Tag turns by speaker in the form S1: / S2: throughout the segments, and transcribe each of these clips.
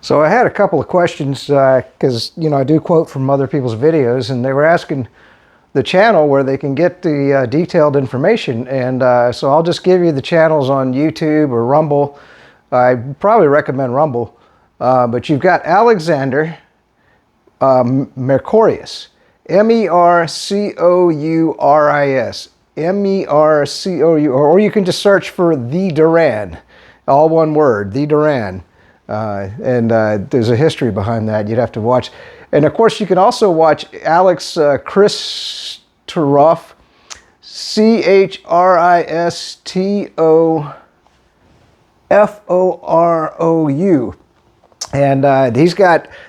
S1: So I had a couple of questions because I do quote from other people's videos, and they were asking the channel where they can get the detailed information. And so I'll just give you the channels on YouTube or Rumble. I probably recommend Rumble, but you've got Alexander Mercouris, Mercouris, Mercou, or you can just search for The Duran, all one word, The Duran. There's a history behind that you'd have to watch. And of course, you can also watch Alex Christorov, Christoforou. And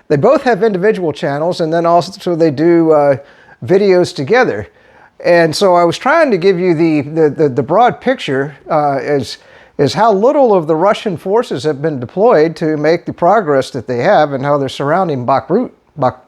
S1: they both have individual channels, and then also they do videos together. And so I was trying to give you the broad picture is how little of the Russian forces have been deployed to make the progress that they have, and how they're surrounding Bakhmut. But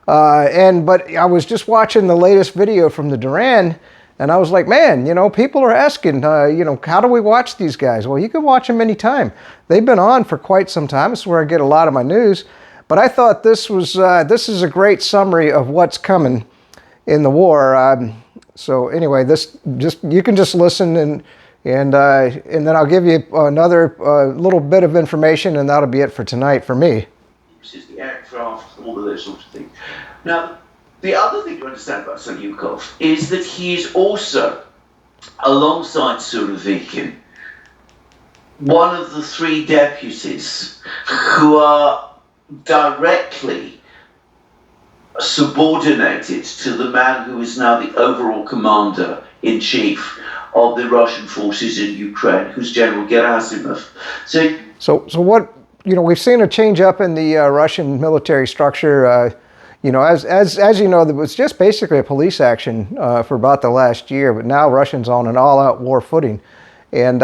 S1: I was just watching the latest video from the Duran, and I was like, man, people are asking, how do we watch these guys? Well, you can watch them anytime. They've been on for quite some time. This is where I get a lot of my news. But I thought this is a great summary of what's coming in the war. So anyway, you can just listen and then I'll give you another little bit of information, and that'll be it for tonight for me.
S2: The aircraft, all of those sorts of things. Now, the other thing to understand about Suryukov is that he is also, alongside Surovikin, one of the three deputies who are directly subordinated to the man who is now the overall commander-in-chief of the Russian forces in Ukraine, who's General Gerasimov.
S1: So what, we've seen a change up in the Russian military structure. As you know, there was just basically a police action for about the last year, but now Russians on an all-out war footing. And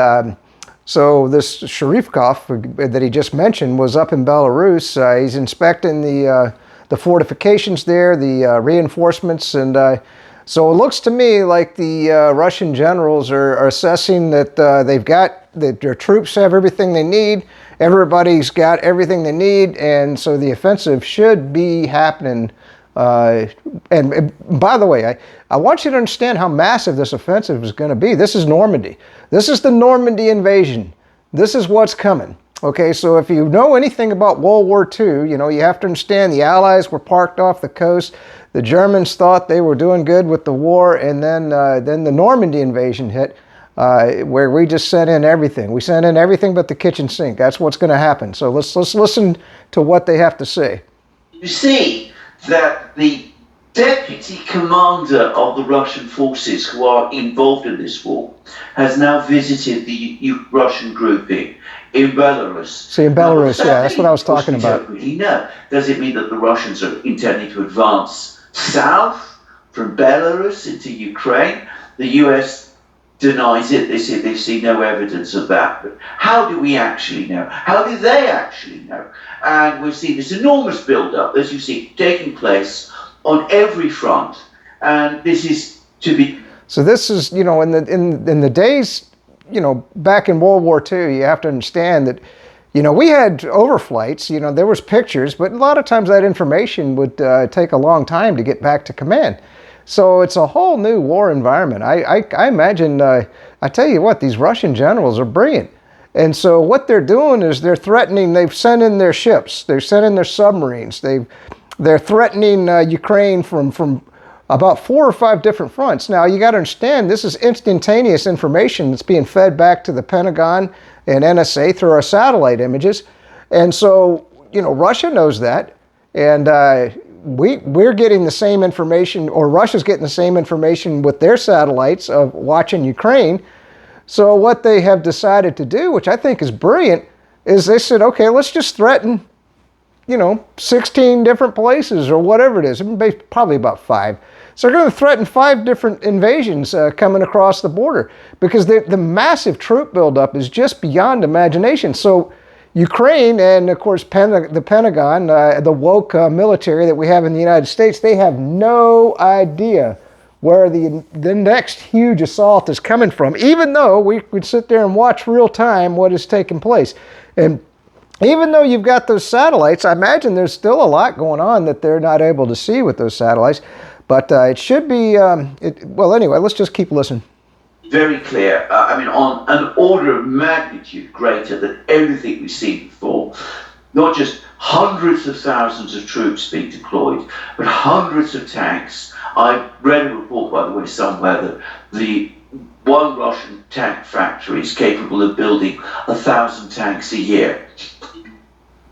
S1: so this Sharifkov that he just mentioned was up in Belarus. He's inspecting the fortifications there, the reinforcements, and so it looks to me like the Russian generals are assessing that that their troops have everything they need. Everybody's got everything they need, and so the offensive should be happening. And by the way, I want you to understand how massive this offensive is going to be. This is Normandy. This is the Normandy invasion. This is what's coming. Okay, so if you know anything about World War II, you have to understand the Allies were parked off the coast. The Germans thought they were doing good with the war, and then the Normandy invasion hit, where we just sent in everything. We sent in everything but the kitchen sink. That's what's going to happen. So let's listen to what they have to say.
S2: You see that the deputy commander of the Russian forces who are involved in this war has now visited the Russian grouping in Belarus.
S1: See, in Belarus, yeah, that's what I was talking about.
S2: Don't really know. Does it mean that the Russians are intending to advance south from Belarus into Ukraine? The US denies it. They say they've seen no evidence of that. But how do we actually know? How do they actually know? And we've seen this enormous build-up, as you see, taking place on every front. And this is to be...
S1: So this is, in the days, back in World War II, you have to understand that, we had overflights, there was pictures, but a lot of times that information would take a long time to get back to command. So it's a whole new war environment. I imagine, I tell you what, these Russian generals are brilliant. And so what they're doing is they're threatening, they've sent in their ships, they're sending their submarines, they're threatening Ukraine from about 4 or 5 different fronts. Now, you got to understand, this is instantaneous information that's being fed back to the Pentagon and NSA through our satellite images. And so, Russia knows that. And we're getting the same information, or Russia's getting the same information with their satellites of watching Ukraine. So what they have decided to do, which I think is brilliant, is they said, okay, let's just threaten 16 different places or whatever it is, probably about 5. So they're going to threaten 5 different invasions coming across the border, because the massive troop buildup is just beyond imagination. So Ukraine and, of course, the Pentagon, the woke military that we have in the United States, they have no idea where the next huge assault is coming from, even though we could sit there and watch real time what is taking place. And even though you've got those satellites, I imagine there's still a lot going on that they're not able to see with those satellites. But it should be, well, anyway, let's just keep listening.
S2: Very clear. I mean, on an order of magnitude greater than everything we've seen before. Not just hundreds of thousands of troops being deployed, but hundreds of tanks. I read a report, by the way, somewhere that the one Russian tank factory is capable of building 1,000 tanks a year.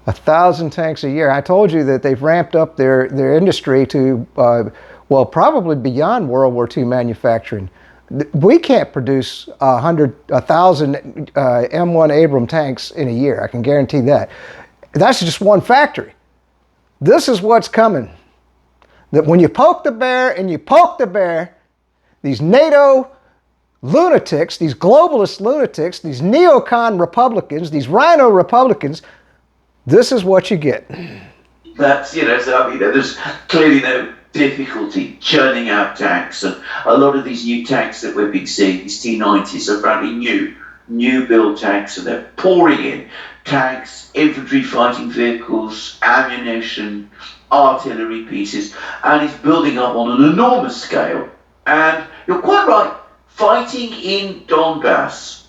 S1: 1,000 tanks a year. I told you that they've ramped up their industry to, well, probably beyond World War II manufacturing. We can't produce 1,000 M1 Abram tanks in a year. I can guarantee that. That's just one factory. This is what's coming. That when you poke the bear and you poke the bear, these NATO lunatics, these globalist lunatics, these neocon Republicans, these rhino Republicans, this is what you get.
S2: That's, so I mean, there's clearly no difficulty churning out tanks, and a lot of these new tanks that we've been seeing, these T-90s, are apparently new build tanks, and they're pouring in tanks, infantry fighting vehicles, ammunition, artillery pieces, and it's building up on an enormous scale. And you're quite right, fighting in Donbass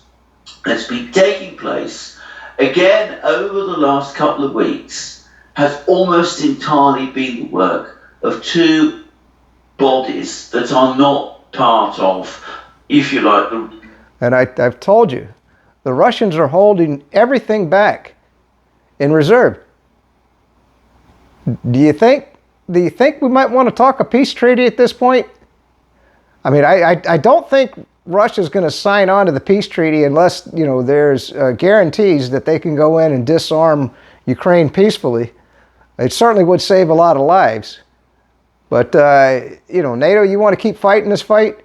S2: that's been taking place again over the last couple of weeks has almost entirely been the work of two bodies that are not part of, if you like, the...
S1: And I've told you, the Russians are holding everything back in reserve. Do you think we might want to talk a peace treaty at this point? I mean, I don't think Russia's going to sign on to the peace treaty unless, there's guarantees that they can go in and disarm Ukraine peacefully. It certainly would save a lot of lives. But, NATO, you want to keep fighting this fight?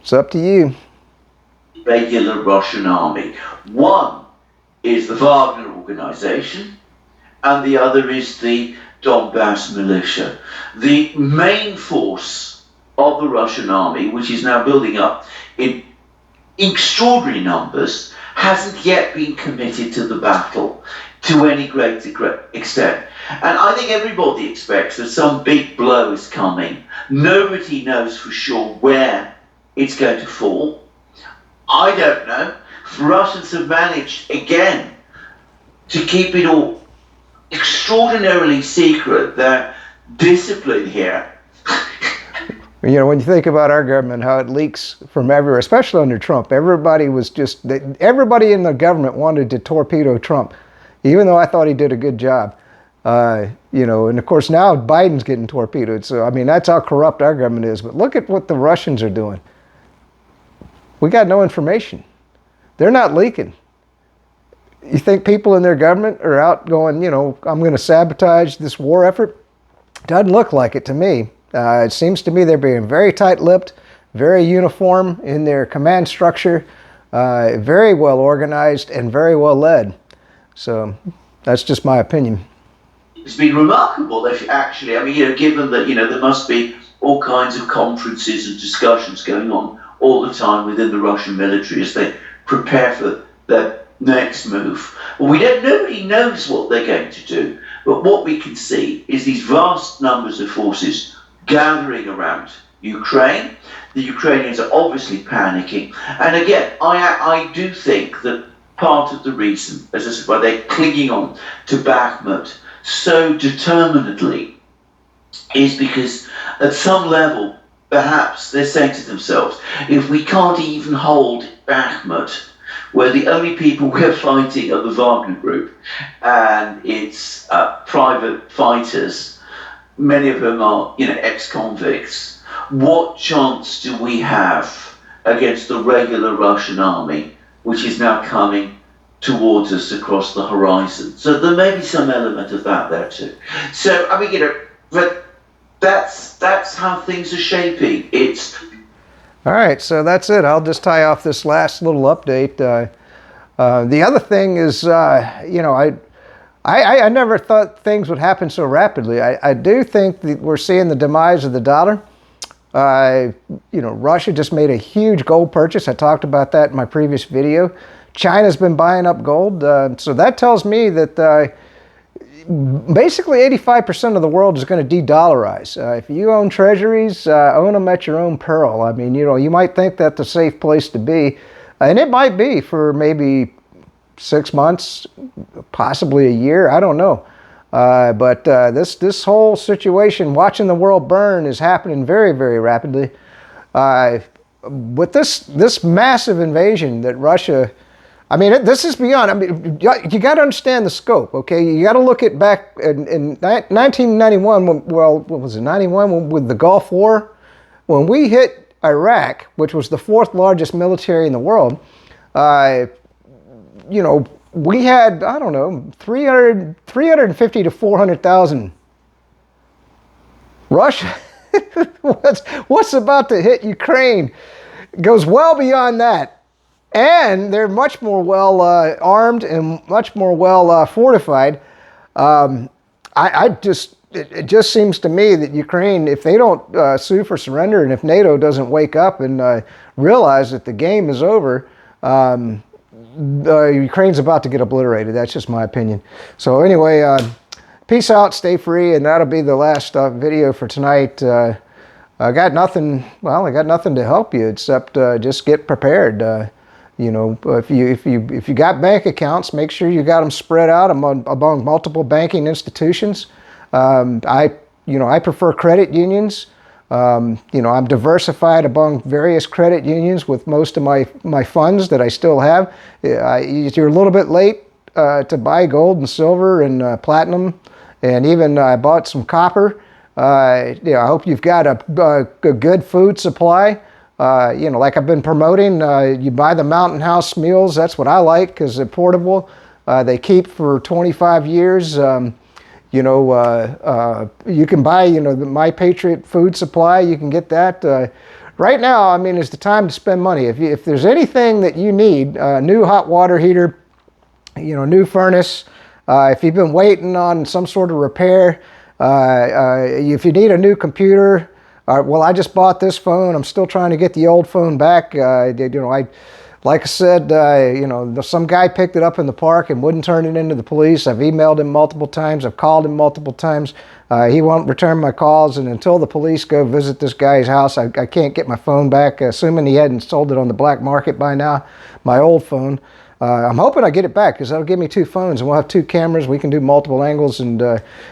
S1: It's up to you.
S2: Regular Russian army. One is the Wagner organization, and the other is the Donbass militia. The main force of the Russian army, which is now building up in extraordinary numbers, hasn't yet been committed to the battle to any great extent. And I think everybody expects that some big blow is coming. Nobody knows for sure where it's going to fall. I don't know. The Russians have managed, again, to keep it all extraordinarily secret. Their discipline here.
S1: When you think about our government, how it leaks from everywhere, especially under Trump. Everybody in the government wanted to torpedo Trump, even though I thought he did a good job. And of course now Biden's getting torpedoed. So, I mean, that's how corrupt our government is. But look at what the Russians are doing. We got no information. They're not leaking. You think people in their government are out going, I'm going to sabotage this war effort? Doesn't look like it to me. It seems to me they're being very tight-lipped, very uniform in their command structure, very well organized, and very well led. So that's just my opinion.
S2: It's been remarkable, actually. I mean, given that, there must be all kinds of conferences and discussions going on all the time within the Russian military as they prepare for their next move. Well, nobody knows what they're going to do, but what we can see is these vast numbers of forces gathering around Ukraine. The Ukrainians are obviously panicking, and again, I do think that part of the reason, as I said, why they're clinging on to Bakhmut so determinedly is because at some level, perhaps they're saying to themselves, if we can't even hold Bakhmut, where the only people we're fighting are the Wagner group and its private fighters, many of them are, ex-convicts, what chance do we have against the regular Russian army, which is now coming towards us across the horizon? So there may be some element of that there too. So, I mean, but that's how things are shaping.
S1: All right, so that's it. I'll just tie off this last little update. The other thing is, I never thought things would happen so rapidly. I do think that we're seeing the demise of the dollar. Russia just made a huge gold purchase. I talked about that in my previous video. China's been buying up gold. So that tells me that basically 85% of the world is going to de-dollarize. If you own treasuries, own them at your own peril. I mean, you might think that's a safe place to be, and it might be for maybe 6 months, possibly a year. I don't know. But this whole situation, watching the world burn, is happening very, very rapidly. With this massive invasion that Russia, I mean, this is beyond. I mean, you got to understand the scope, okay? You got to look at back in 1991. Well, what was it? 91 with the Gulf War, when we hit Iraq, which was the 4th largest military in the world. We had, I don't know, 350 to 400,000. Russia, what's about to hit Ukraine goes well beyond that. And they're much more well armed and much more well fortified. It just seems to me that Ukraine, if they don't sue for surrender, and if NATO doesn't wake up and realize that the game is over, Ukraine's about to get obliterated. That's just my opinion. So anyway, peace out, stay free, and that'll be the last video for tonight. I got nothing. Well, I got nothing to help you except just get prepared. If you got bank accounts, make sure you got them spread out among multiple banking institutions. I prefer credit unions. I'm diversified among various credit unions with most of my funds that I still have. You're a little bit late to buy gold and silver and platinum, and even I bought some copper. I hope you've got a good food supply. Like I've been promoting, you buy the Mountain House meals. That's what I like because they're portable. They keep for 25 years. You can buy, the My Patriot food supply. You can get that. Right now, I mean, is the time to spend money. If there's anything that you need, new hot water heater, new furnace, if you've been waiting on some sort of repair, if you need a new computer, well, I just bought this phone. I'm still trying to get the old phone back. Like I said, some guy picked it up in the park and wouldn't turn it into the police. I've emailed him multiple times. I've called him multiple times. He won't return my calls, and until the police go visit this guy's house, I can't get my phone back, assuming he hadn't sold it on the black market by now, my old phone. I'm hoping I get it back because that'll give me 2 phones, and we'll have 2 cameras. We can do multiple angles, and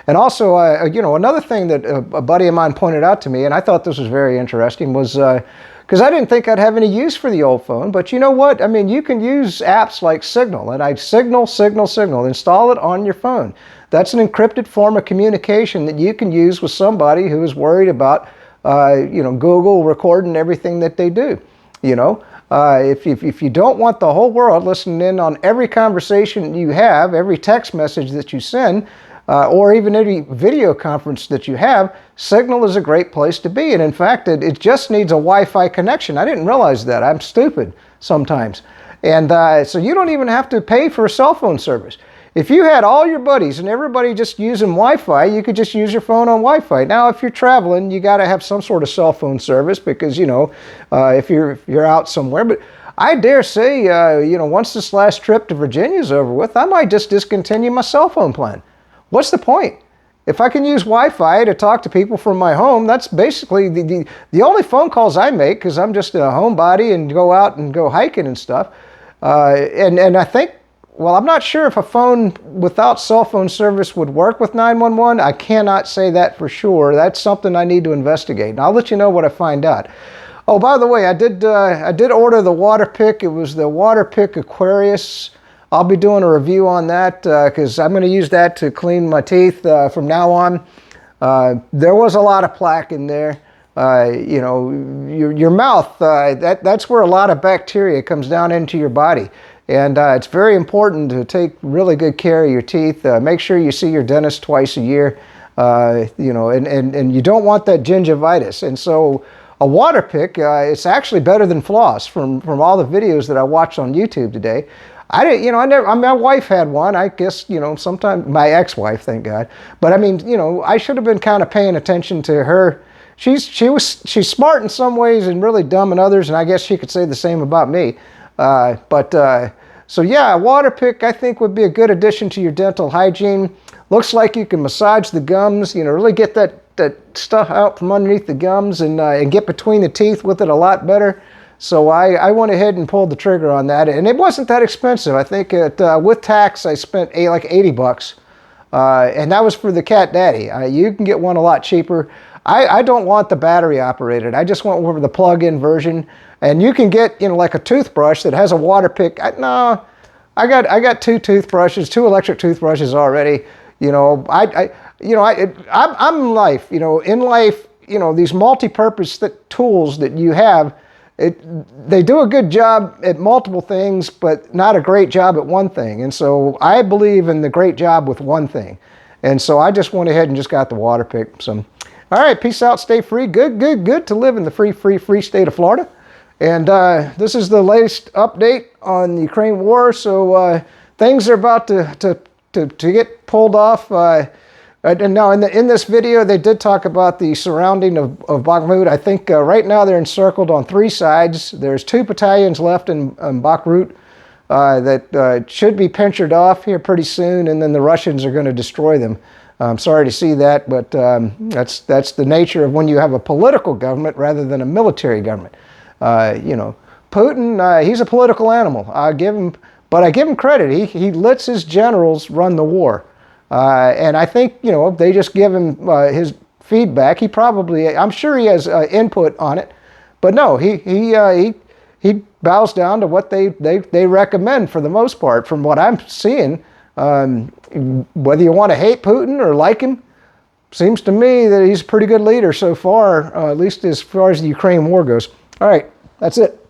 S1: also, another thing that a buddy of mine pointed out to me, and I thought this was very interesting, was because I didn't think I'd have any use for the old phone, but you know what? I mean, you can use apps like Signal, and Signal, install it on your phone. That's an encrypted form of communication that you can use with somebody who is worried about, Google recording everything that they do, If you don't want the whole world listening in on every conversation you have, every text message that you send, or even any video conference that you have, Signal is a great place to be. And in fact, it just needs a Wi-Fi connection. I didn't realize that. I'm stupid sometimes. And so you don't even have to pay for a cell phone service. If you had all your buddies and everybody just using Wi-Fi, you could just use your phone on Wi-Fi. Now, if you're traveling, you got to have some sort of cell phone service because, if you're out somewhere. But I dare say, once this last trip to Virginia is over with, I might just discontinue my cell phone plan. What's the point? If I can use Wi-Fi to talk to people from my home, that's basically the only phone calls I make because I'm just a homebody and go out and go hiking and stuff. And I think, well, I'm not sure if a phone without cell phone service would work with 911. I cannot say that for sure. That's something I need to investigate. And I'll let you know what I find out. Oh, by the way, I did order the water pick. It was the water pick Aquarius. I'll be doing a review on that because I'm going to use that to clean my teeth from now on. There was a lot of plaque in there. Your mouth, that's where a lot of bacteria comes down into your body. And it's very important to take really good care of your teeth. Make sure you see your dentist twice a year, and you don't want that gingivitis. And so a water pick, it's actually better than floss from all the videos that I watched on YouTube today. My wife had one. I guess, sometimes my ex-wife, thank God. But I mean, I should have been kind of paying attention to her. She's smart in some ways and really dumb in others, and I guess she could say the same about me. But So yeah, a water pick I think would be a good addition to your dental hygiene. Looks like you can massage the gums, really get that stuff out from underneath the gums and get between the teeth with it a lot better. So I went ahead and pulled the trigger on that, and it wasn't that expensive. I think with tax I spent like $80. And that was for the Cat Daddy. You can get one a lot cheaper. I don't want the battery operated. I just want one for the plug-in version. And you can get, like a toothbrush that has a water pick. No, I got two toothbrushes, two electric toothbrushes already. I'm in life. In life, these multi-purpose tools that you have, they do a good job at multiple things, but not a great job at one thing. And so I believe in the great job with one thing. And so I just went ahead and just got the water pick. So, all right, peace out, stay free. Good to live in the free state of Florida. And this is the latest update on the Ukraine war. So things are about to get pulled off. And now in this video, they did talk about the surrounding of Bakhmut. I think right now they're encircled on 3 sides. There's 2 battalions left in Bakhmut that should be pinchered off here pretty soon, and then the Russians are going to destroy them. I'm sorry to see that, but that's the nature of when you have a political government rather than a military government. Putin, he's a political animal. I give him credit. He lets his generals run the war. And I think, they just give him his feedback. I'm sure he has input on it, but no, he bows down to what they recommend for the most part. From what I'm seeing, whether you want to hate Putin or like him, seems to me that he's a pretty good leader so far, at least as far as the Ukraine war goes. All right, that's it.